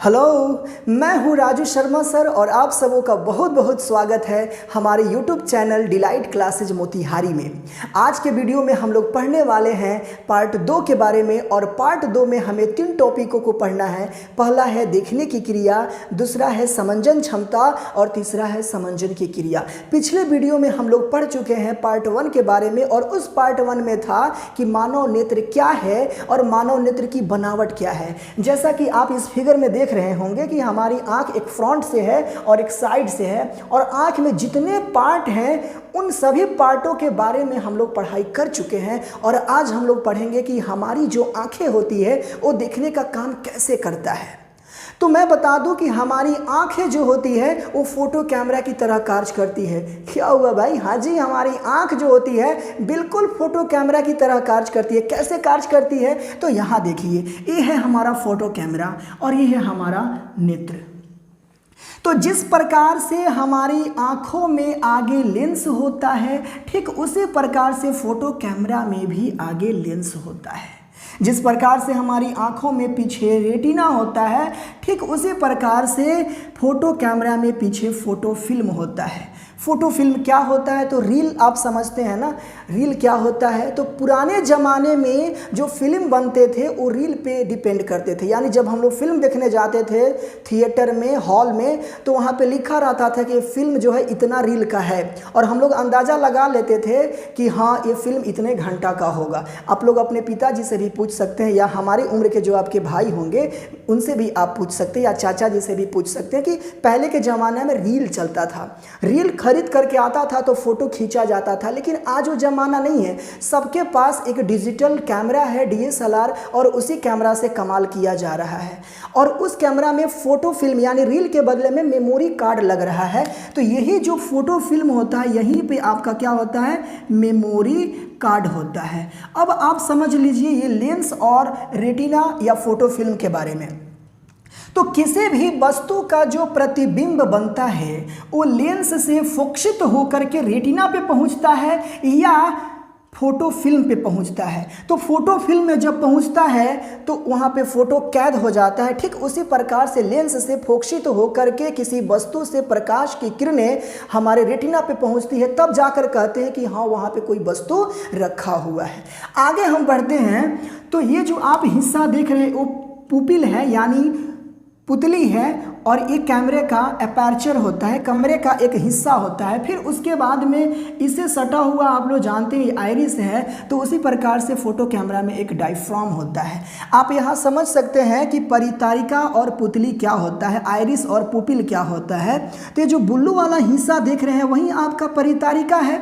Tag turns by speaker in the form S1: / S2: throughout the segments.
S1: Hello, मैं हूँ Raju Sharma sir और आप सबों का बहुत बहुत स्वागत है हमारे YouTube channel delight classes Motihari में। आज के वीडियो में हम लोग पढ़ने वाले हैं पार्ट 2 के बारे में और पार्ट 2 में हमें 3 टॉपिकों को पढ़ना है। पहला है देखने की क्रिया, दूसरा है समंजन क्षमता और तीसरा है समंजन की क्रिया। पिछले वीडियो में हम लोग पढ़ चुके हैं पार्ट 1 के बारे में और उस पार्ट 1 में था कि मानव नेत्र क्या है और मानव नेत्र की बनावट क्या है। जैसा कि आप इस फिगर में देख रहे होंगे कि हमारी आंख एक फ्रंट से है और एक साइड से है और आंख में जितने पार्ट हैं उन सभी पार्टों के बारे में हम लोग पढ़ाई कर चुके हैं और आज हम लोग पढ़ेंगे कि हमारी जो आंखें होती है वो देखने का काम कैसे करता है। तो मैं बता दूं कि हमारी आंखें जो होती है वो फोटो कैमरा की तरह कार्य करती है। क्या हुआ भाई? हाँ जी, हमारी आंख जो होती है बिल्कुल फोटो कैमरा की तरह कार्य करती है। कैसे कार्य करती है? तो यहाँ देखिए, ये है हमारा फोटो कैमरा और ये है हमारा नेत्र। तो जिस प्रकार से हमारी आंखों में आगे लेंस होता है, ठीक उसी प्रकार से फोटो कैमरा में भी आगे लेंस होता है। जिस प्रकार से हमारी आंखों में पीछे रेटिना होता है, ठीक उसी प्रकार से फोटो कैमरा में पीछे फोटो फिल्म होता है। फोटो फिल्म क्या होता है? तो रील आप समझते हैं ना, रील क्या होता है? तो पुराने ज़माने में जो फिल्म बनते थे वो रील पे डिपेंड करते थे। यानी जब हम लोग फिल्म देखने जाते थे थिएटर में, हॉल में, तो वहाँ पे लिखा रहता था कि फिल्म जो है इतना रील का है और हम लोग अंदाज़ा लगा लेते थे कि हाँ ये फिल्म इतने घंटा का होगा। आप लोग अपने पिताजी से भी पूछ सकते हैं या हमारी उम्र के जो आपके भाई होंगे उनसे भी आप पूछ सकते हैं या चाचा जी से भी पूछ सकते हैं कि पहले के ज़माने में रील चलता था। रील खरीद करके आता था तो फोटो खींचा जाता था, लेकिन आज वो ज़माना नहीं है। सबके पास एक डिजिटल कैमरा है, DSLR, और उसी कैमरा से कमाल किया जा रहा है और उस कैमरा में फ़ोटो फिल्म यानी रील के बदले में मेमोरी कार्ड लग रहा है। तो यही जो फ़ोटो फिल्म होता है यहीं पे आपका क्या होता है? मेमोरी कार्ड होता है। अब आप समझ लीजिए ये लेंस और रेटिना या फोटो फिल्म के बारे में। तो किसी भी वस्तु का जो प्रतिबिंब बनता है वो लेंस से फोकसित होकर के रेटिना पे पहुंचता है या फोटो फिल्म पे पहुंचता है। तो फोटो फिल्म में जब पहुंचता है तो वहाँ पे फोटो कैद हो जाता है। ठीक उसी प्रकार से लेंस से फोकसित होकर के किसी वस्तु से प्रकाश की किरणें हमारे रेटिना पे पहुंचती है, तब जाकर कहते हैं कि हाँ वहाँ पे कोई वस्तु रखा हुआ है। आगे हम बढ़ते हैं तो ये जो आप हिस्सा देख रहे हैं वो पुपिल है यानी पुतली है और ये कैमरे का अपर्चर होता है, कमरे का एक हिस्सा होता है। फिर उसके बाद में इसे सटा हुआ आप लोग जानते हैं आइरिस है, तो उसी प्रकार से फोटो कैमरा में एक डायफ्राम होता है। आप यहाँ समझ सकते हैं कि परितारिका और पुतली क्या होता है, आइरिस और पुपिल क्या होता है। तो ये जो ब्लू वाला हिस्सा देख रहे हैं वही आपका परितारिका है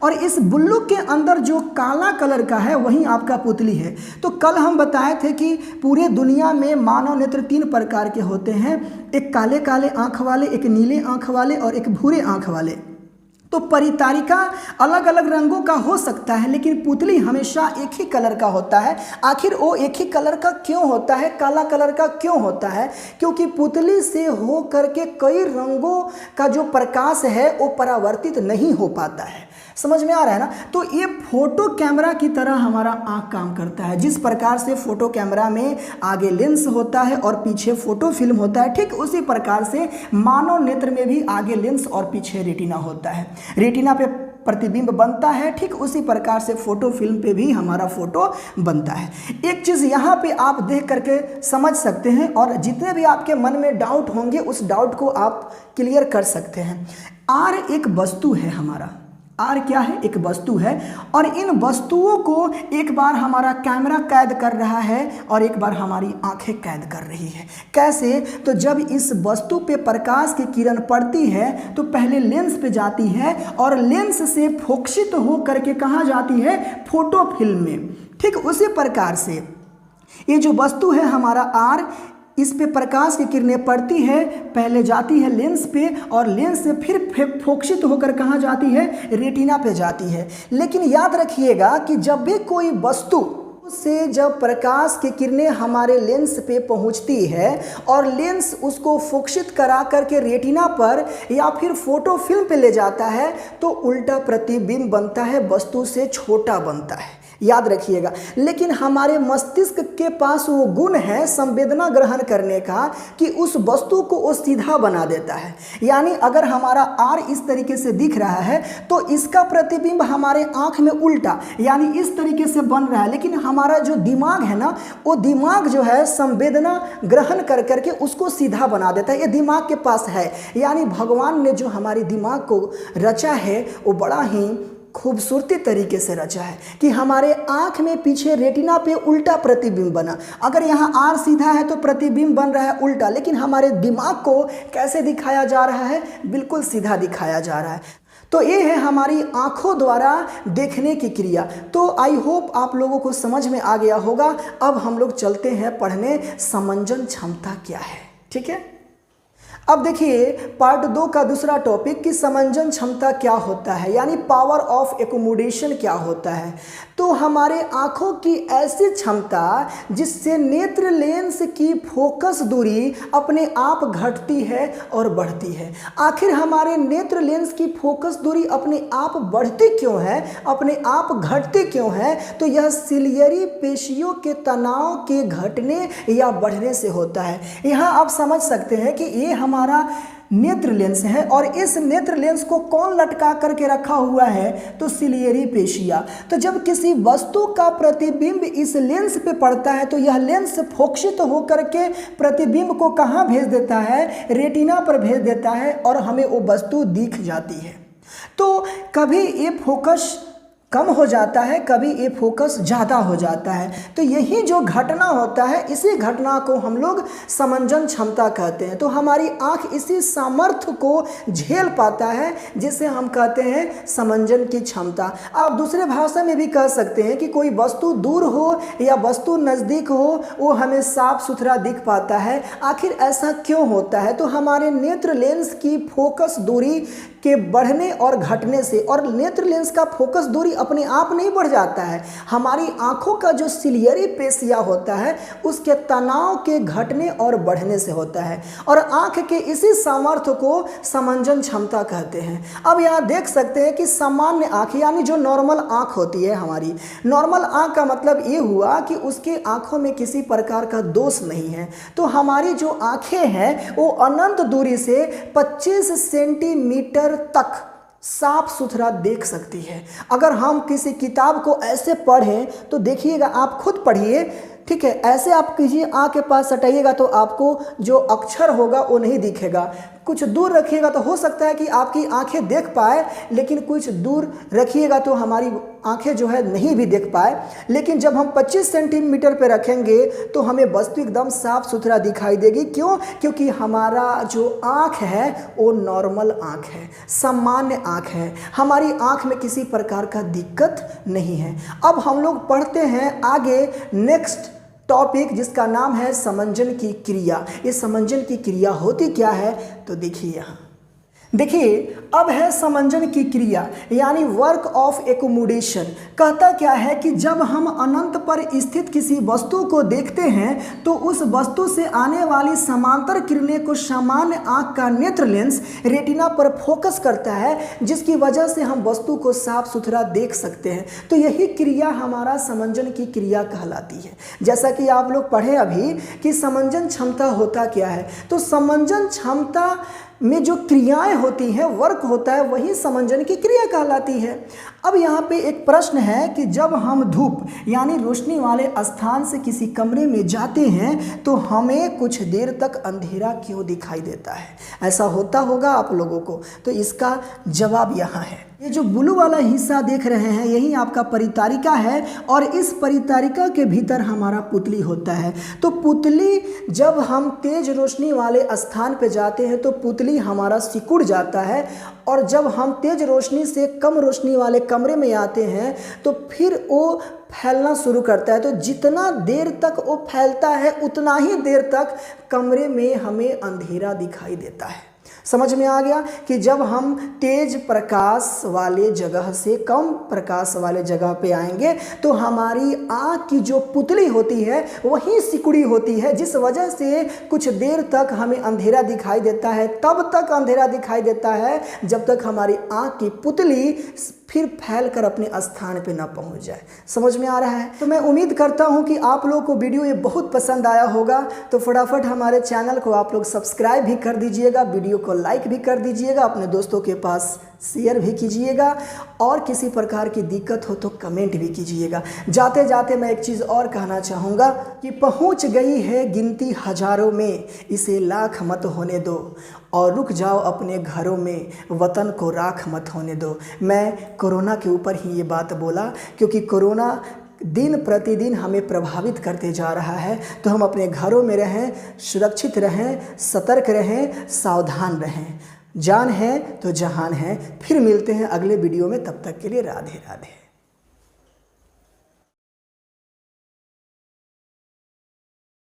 S1: और इस ब्लू के अंदर जो काला कलर का है वही आपका पुतली है। तो कल हम बताए थे कि पूरे दुनिया में मानव नेत्र 3 प्रकार के होते हैं, एक काले काले आँख वाले, एक नीले आँख वाले और एक भूरे आँख वाले। तो परितारिका अलग अलग रंगों का हो सकता है लेकिन पुतली हमेशा एक ही कलर का होता है। आखिर वो एक ही कलर का क्यों होता है, काला कलर का क्यों होता है? क्योंकि पुतली से हो करके कई रंगों का जो प्रकाश है वो परावर्तित नहीं हो पाता है। समझ में आ रहा है ना? तो ये फोटो कैमरा की तरह हमारा आँख काम करता है। जिस प्रकार से फोटो कैमरा में आगे लेंस होता है और पीछे फोटो फिल्म होता है, ठीक उसी प्रकार से मानव नेत्र में भी आगे लेंस और पीछे रेटिना होता है। रेटिना पे प्रतिबिंब बनता है, ठीक उसी प्रकार से फोटो फिल्म पे भी हमारा फोटो बनता है। एक चीज़ यहाँ पे आप देख करके समझ सकते हैं और जितने भी आपके मन में डाउट होंगे उस डाउट को आप क्लियर कर सकते हैं। आर एक वस्तु है हमारा, आर क्या है? एक वस्तु है और इन वस्तुओं को एक बार हमारा कैमरा कैद कर रहा है और एक बार हमारी आंखें कैद कर रही है। कैसे? तो जब इस वस्तु पे प्रकाश की किरण पड़ती है तो पहले लेंस पे जाती है और लेंस से फोकसित हो करके कहाँ जाती है? फोटो फिल्म में। ठीक उसी प्रकार से ये जो वस्तु है हमारा आर, इस पे प्रकाश की किरणें पड़ती है, पहले जाती है लेंस पे और लेंस से फिर फोकसित होकर कहाँ जाती है? रेटिना पे जाती है। लेकिन याद रखिएगा कि जब भी कोई वस्तु से जब प्रकाश की किरणें हमारे लेंस पे पहुंचती है और लेंस उसको फोकसित करा करके रेटिना पर या फिर फोटो फिल्म पे ले जाता है तो उल्टा प्रतिबिंब बनता है, वस्तु से छोटा बनता है। याद रखिएगा। लेकिन हमारे मस्तिष्क के पास वो गुण है संवेदना ग्रहण करने का कि उस वस्तु को वो सीधा बना देता है। यानी अगर हमारा आर इस तरीके से दिख रहा है तो इसका प्रतिबिंब हमारे आंख में उल्टा यानी इस तरीके से बन रहा है, लेकिन हमारा जो दिमाग है ना, वो दिमाग जो है संवेदना ग्रहण कर करके उसको सीधा बना देता है। ये दिमाग के पास है। यानी भगवान ने जो हमारे दिमाग को रचा है वो बड़ा ही खूबसूरती तरीके से रचा है कि हमारे आंख में पीछे रेटिना पे उल्टा प्रतिबिंब बना। अगर यहाँ आर सीधा है तो प्रतिबिंब बन रहा है उल्टा, लेकिन हमारे दिमाग को कैसे दिखाया जा रहा है? बिल्कुल सीधा दिखाया जा रहा है। तो ये है हमारी आंखों द्वारा देखने की क्रिया। तो आई होप आप लोगों को समझ में आ गया होगा। अब हम लोग चलते हैं पढ़ने समंजन क्षमता क्या है। ठीक है, अब देखिए पार्ट 2 का दूसरा टॉपिक कि समंजन क्षमता क्या होता है, यानी पावर ऑफ एकोमोडेशन क्या होता है। तो हमारे आँखों की ऐसी क्षमता जिससे नेत्र लेंस की फोकस दूरी अपने आप घटती है और बढ़ती है। आखिर हमारे नेत्र लेंस की फोकस दूरी अपने आप बढ़ती क्यों है, अपने आप घटती क्यों है? तो यह सिलियरी पेशियों के तनाव के घटने या बढ़ने से होता है। यहाँ आप समझ सकते हैं कि ये हमारा नेत्र लेंस है और इस नेत्र लेंस को कौन लटका करके रखा हुआ है? तो सिलियरी पेशियाँ। तो जब किसी वस्तु का प्रतिबिंब इस लेंस पे पड़ता है तो यह लेंस फोकसित होकर के प्रतिबिंब को कहाँ भेज देता है? रेटिना पर भेज देता है और हमें वो वस्तु दिख जाती है। तो कभी ये फोकस कम हो जाता है, कभी ये फोकस ज़्यादा हो जाता है। तो यही जो घटना होता है, इसी घटना को हम लोग समंजन क्षमता कहते हैं। तो हमारी आँख इसी सामर्थ्य को झेल पाता है जिसे हम कहते हैं समंजन की क्षमता। आप दूसरे भाषा में भी कह सकते हैं कि कोई वस्तु दूर हो या वस्तु नज़दीक हो, वो हमें साफ सुथरा दिख पाता है। आखिर ऐसा क्यों होता है? तो हमारे नेत्र लेंस की फोकस दूरी के बढ़ने और घटने से, और नेत्र लेंस का फोकस दूरी अपने आप नहीं बढ़ जाता है, हमारी आंखों का जो सिलियरी पेशिया होता है उसके तनाव के घटने और बढ़ने से होता है। और आंख के इसी सामर्थ्य को समंजन क्षमता कहते हैं। अब यहाँ देख सकते हैं कि सामान्य आंख यानी जो नॉर्मल आंख होती है, हमारी नॉर्मल आंख का मतलब ये हुआ कि उसकी आंखों में किसी प्रकार का दोष नहीं है। तो हमारी जो आंखें हैं वो अनंत दूरी से 25 सेंटीमीटर तक साफ सुथरा देख सकती है। अगर हम किसी किताब को ऐसे पढ़ें तो देखिएगा, आप खुद पढ़िए, ठीक है, ऐसे आप कीजिए, आँख के पास सटाइएगा तो आपको जो अक्षर होगा वो नहीं दिखेगा। कुछ दूर रखिएगा तो हो सकता है कि आपकी आंखें देख पाए, लेकिन कुछ दूर रखिएगा तो हमारी आंखें जो है नहीं भी देख पाए। लेकिन जब हम 25 सेंटीमीटर पे रखेंगे तो हमें वस्तु एकदम साफ सुथरा दिखाई देगी। क्यों? क्योंकि हमारा जो आंख है वो नॉर्मल आंख है, सामान्य आंख है। हमारी आंख में किसी प्रकार का दिक्कत नहीं है। अब हम लोग पढ़ते हैं आगे नेक्स्ट टॉपिक जिसका नाम है समंजन की क्रिया। ये समंजन की क्रिया होती क्या है? तो देखिए यहाँ देखिए, अब है समंजन की क्रिया यानी वर्क ऑफ एकोमोडेशन। कहता क्या है कि जब हम अनंत पर स्थित किसी वस्तु को देखते हैं तो उस वस्तु से आने वाली समांतर किरणें को सामान्य आंख का नेत्र लेंस रेटिना पर फोकस करता है, जिसकी वजह से हम वस्तु को साफ सुथरा देख सकते हैं। तो यही क्रिया हमारा समंजन की क्रिया कहलाती है। जैसा कि आप लोग पढ़े अभी कि समंजन क्षमता होता क्या है, तो समंजन क्षमता में जो क्रियाएं होती हैं, वर्क होता है, वही समंजन की क्रिया कहलाती है। अब यहाँ पे एक प्रश्न है कि जब हम धूप यानी रोशनी वाले स्थान से किसी कमरे में जाते हैं तो हमें कुछ देर तक अंधेरा क्यों दिखाई देता है? ऐसा होता होगा आप लोगों को। तो इसका जवाब यहाँ है। ये जो ब्लू वाला हिस्सा देख रहे हैं यही आपका परितारिका है और इस परितारिका के भीतर हमारा पुतली होता है। तो पुतली, जब हम तेज रोशनी वाले स्थान पे जाते हैं तो पुतली हमारा सिकुड़ जाता है, और जब हम तेज रोशनी से कम रोशनी वाले कमरे में आते हैं तो फिर वो फैलना शुरू करता है। तो जितना देर तक वो फैलता है उतना ही देर तक कमरे में हमें अंधेरा दिखाई देता है। समझ में आ गया कि जब हम तेज प्रकाश वाले जगह से कम प्रकाश वाले जगह पे आएंगे तो हमारी आँख की जो पुतली होती है वही सिकुड़ी होती है, जिस वजह से कुछ देर तक हमें अंधेरा दिखाई देता है। तब तक अंधेरा दिखाई देता है जब तक हमारी आँख की पुतली फिर फैल कर अपने स्थान पे ना पहुंच जाए। समझ में आ रहा है? तो मैं उम्मीद करता हूं कि आप लोगों को वीडियो ये बहुत पसंद आया होगा। तो फटाफट हमारे चैनल को आप लोग सब्सक्राइब भी कर दीजिएगा, वीडियो को लाइक भी कर दीजिएगा, अपने दोस्तों के पास शेयर भी कीजिएगा, और किसी प्रकार की दिक्कत हो तो कमेंट भी कीजिएगा। जाते जाते मैं एक चीज़ और कहना चाहूँगा कि पहुँच गई है गिनती हजारों में, इसे लाख मत होने दो, और रुक जाओ अपने घरों में, वतन को राख मत होने दो। मैं कोरोना के ऊपर ही ये बात बोला क्योंकि कोरोना दिन प्रतिदिन हमें प्रभावित करते जा रहा है। तो हम अपने घरों में रहें, सुरक्षित रहें, सतर्क रहें, सावधान रहें। जान है तो जहान है। फिर मिलते हैं अगले वीडियो में, तब तक के लिए राधे राधे।